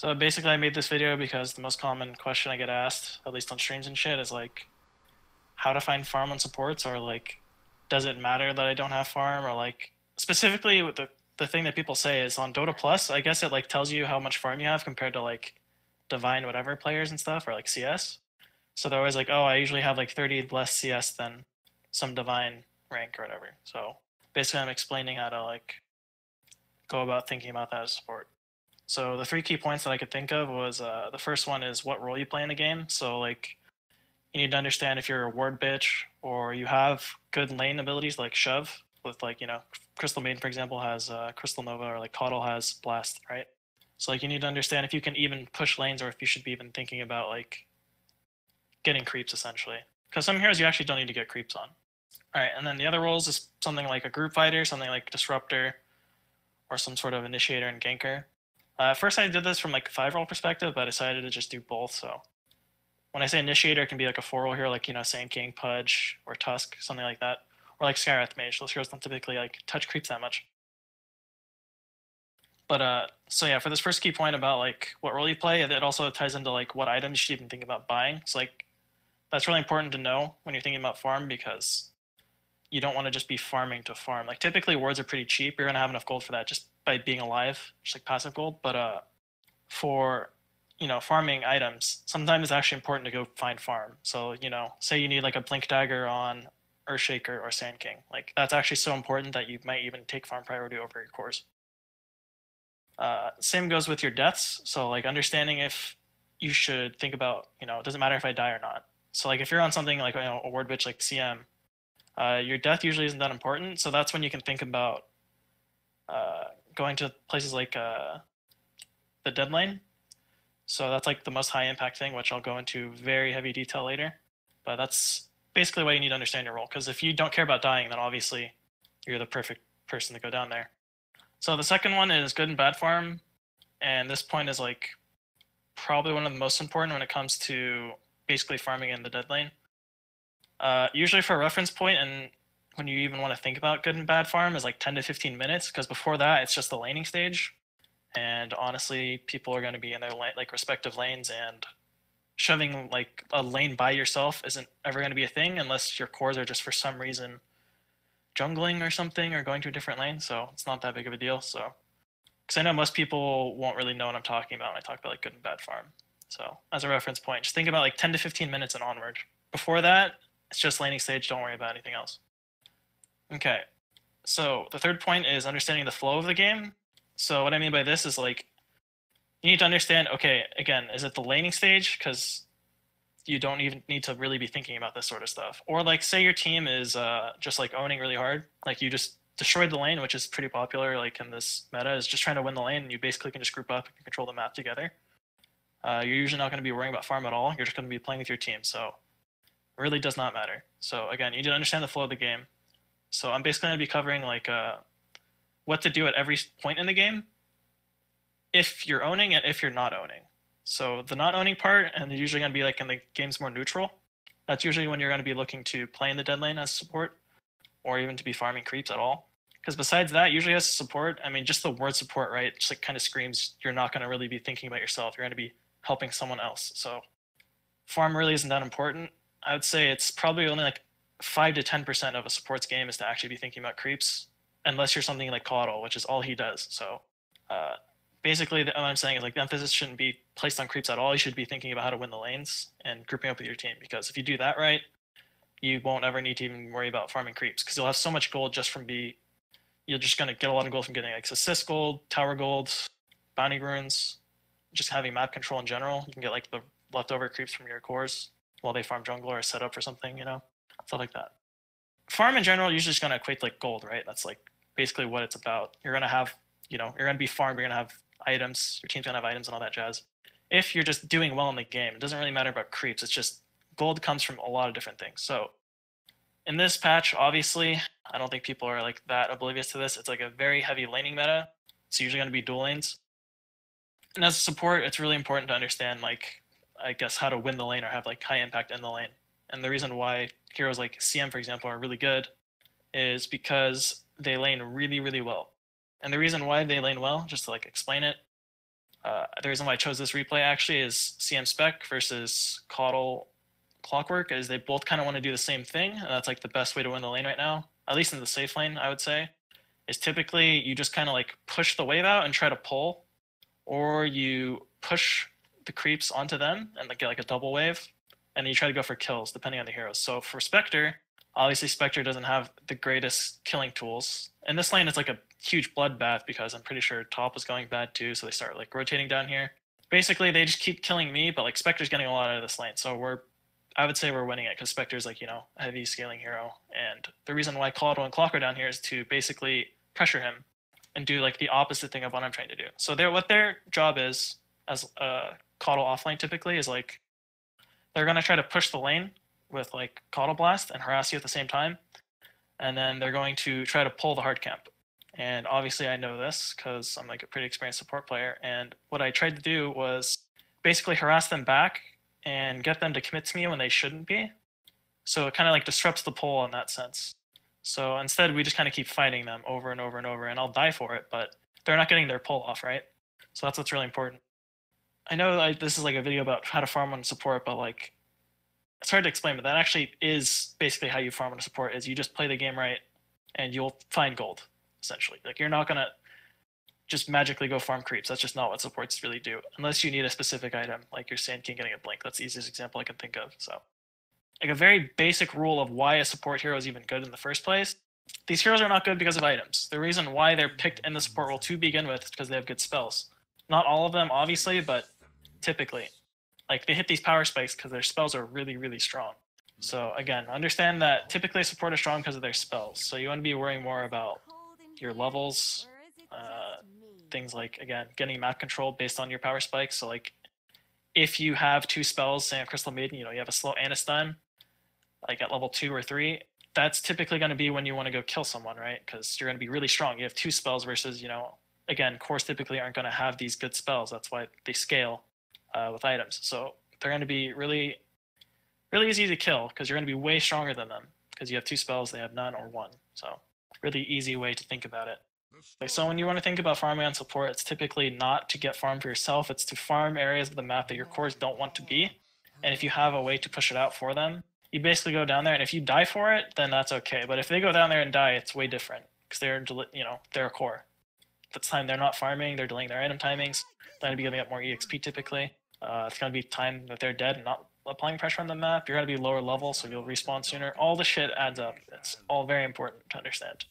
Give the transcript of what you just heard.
So basically, I made this video because the most common question I get asked, at least on streams and shit, is like how to find farm on supports, or like, does it matter that I don't have farm, or like specifically with the thing that people say is on Dota Plus, I guess it like tells you how much farm you have compared to like Divine whatever players and stuff, or like CS. So they're always like, oh, I usually have like 30 less CS than some Divine rank or whatever. So basically, I'm explaining how to like go about thinking about that as support. So the three key points that I could think of was the first one is what role you play in the game. So like you need to understand if you're a ward bitch or you have good lane abilities like shove with like, Crystal Maiden, for example, has Crystal Nova, or like Coddle has Blast, right? So like you need to understand if you can even push lanes or if you should be even thinking about like getting creeps essentially. Because some heroes you actually don't need to get creeps on. All right, and then the other roles is something like a group fighter, something like Disruptor, or some sort of initiator and ganker. First, I did this from like a 5-role perspective, but I decided to just do both. So when I say initiator, it can be like a 4-role hero, like Sand King, Pudge, or Tusk, something like that, or like Skywrath Mage. Those heroes don't typically like touch creeps that much. But so yeah, for this first key point about like what role you play, it also ties into like what items you should even think about buying. So like that's really important to know when you're thinking about farm, because you don't want to just be farming to farm. Like typically wards are pretty cheap. You're gonna have enough gold for that just by being alive, just like passive gold. But for farming items, sometimes it's actually important to go find farm. So say you need like a blink dagger on Earthshaker or Sand King. Like that's actually so important that you might even take farm priority over your cores. Same goes with your deaths. So like understanding if you should think about it doesn't matter if I die or not. So like if you're on something like a ward bitch like CM, your death usually isn't that important. So that's when you can think about going to places like the dead lane. So that's like the most high impact thing, which I'll go into very heavy detail later. But that's basically why you need to understand your role. Because if you don't care about dying, then obviously you're the perfect person to go down there. So the second one is good and bad farm. And this point is like probably one of the most important when it comes to basically farming in the dead lane. Usually for a reference point, and when you even want to think about good and bad farm, is like 10 to 15 minutes, because before that it's just the laning stage. And honestly, people are going to be in their like respective lanes, and shoving like a lane by yourself isn't ever going to be a thing unless your cores are just for some reason jungling or something or going to a different lane. So it's not that big of a deal. So because I know most people won't really know what I'm talking about when I talk about like good and bad farm. So as a reference point, just think about like 10 to 15 minutes and onward. Before that, it's just laning stage. Don't worry about anything else. Okay. So the third point is understanding the flow of the game. So what I mean by this is like you need to understand, okay, again, is it the laning stage? Because you don't even need to really be thinking about this sort of stuff. Or like say your team is just like owning really hard, like you just destroyed the lane, which is pretty popular like in this meta, is just trying to win the lane, and you basically can just group up and control the map together. You're usually not going to be worrying about farm at all. You're just going to be playing with your team. So it really does not matter. So again, you need to understand the flow of the game. So I'm basically going to be covering like what to do at every point in the game if you're owning and if you're not owning. So the not owning part, and usually going to be like in the game's more neutral. That's usually when you're going to be looking to play in the dead lane as support, or even to be farming creeps at all. Because besides that, usually as support, I mean, just the word support, right? Just like kind of screams you're not going to really be thinking about yourself. You're going to be helping someone else. So farm really isn't that important. I would say it's probably only like 5 to 10% of a support's game is to actually be thinking about creeps, unless you're something like Coddle, which is all he does. So basically, what I'm saying is like the emphasis shouldn't be placed on creeps at all. You should be thinking about how to win the lanes and grouping up with your team, because if you do that right, you won't ever need to even worry about farming creeps, because you'll have so much gold just from you're just going to get a lot of gold from getting like assist gold, tower gold, bounty runes, just having map control in general. You can get like the leftover creeps from your cores while they farm jungle or set up for something, stuff like that. Farm in general usually is going to equate to like gold, right? That's like basically what it's about. You're going to have, you're going to be farmed, you're going to have items, your team's going to have items and all that jazz. If you're just doing well in the game, it doesn't really matter about creeps. It's just gold comes from a lot of different things. So in this patch, obviously, I don't think people are like that oblivious to this. It's like a very heavy laning meta. It's usually going to be dual lanes. And as a support, it's really important to understand, like, I guess, how to win the lane or have like high impact in the lane. And the reason why heroes like CM, for example, are really good is because they lane really, really well. And the reason why they lane well, just to like explain it, The reason why I chose this replay actually is CM Spec versus Caudle Clockwork, is they both kind of want to do the same thing, and that's like the best way to win the lane right now, at least in the safe lane, I would say, is typically you just kind of like push the wave out and try to pull, or you push the creeps onto them and like get like a double wave, and then you try to go for kills depending on the heroes. So for Spectre, obviously Spectre doesn't have the greatest killing tools. In this lane, it's like a huge bloodbath because I'm pretty sure top is going bad too, so they start like rotating down here. Basically, they just keep killing me, but like Spectre's getting a lot out of this lane, so I would say we're winning it because Spectre's like, you know, a heavy scaling hero. And the reason why Caudle and Clock are down here is to basically pressure him and do like the opposite thing of what I'm trying to do. So what their job is as Caudle offlane typically is like, they're going to try to push the lane with like Caudle Blast and harass you at the same time. And then they're going to try to pull the hard camp. And obviously I know this because I'm like a pretty experienced support player. And what I tried to do was basically harass them back and get them to commit to me when they shouldn't be. So it kind of like disrupts the pull in that sense. So instead, we just kind of keep fighting them over and over and over, and I'll die for it, but they're not getting their pull off, right? So that's what's really important. I know this is like a video about how to farm on support, but like it's hard to explain, but that actually is basically how you farm on a support, is you just play the game right and you'll find gold, essentially. Like you're not gonna just magically go farm creeps. That's just not what supports really do, unless you need a specific item, like your Sand King getting a blink. That's the easiest example I can think of. So, like a very basic rule of why a support hero is even good in the first place. These heroes are not good because of items. The reason why they're picked in the support role to begin with is because they have good spells. Not all of them, obviously, but typically. Like they hit these power spikes because their spells are really, really strong. So again, understand that typically a support is strong because of their spells. So you want to be worrying more about your levels, things like, again, getting map control based on your power spikes. So like if you have 2 spells, say on Crystal Maiden, you know, you have a slow and a stun, like at level 2 or 3, that's typically going to be when you want to go kill someone, right? Because you're going to be really strong. You have 2 spells versus, you know, again, cores typically aren't going to have these good spells. That's why they scale with items. So they're going to be really, really easy to kill because you're going to be way stronger than them because you have 2 spells, they have none or 1. So really easy way to think about it. So when you want to think about farming on support, it's typically not to get farm for yourself. It's to farm areas of the map that your cores don't want to be. And if you have a way to push it out for them, you basically go down there. And if you die for it, then that's okay. But if they go down there and die, it's way different because they're, you know, they're a core. That's time they're not farming. They're delaying their item timings. They're going to be giving up more EXP typically. It's going to be time that they're dead and not applying pressure on the map. You're going to be lower level, so you'll respawn sooner. All the shit adds up. It's all very important to understand.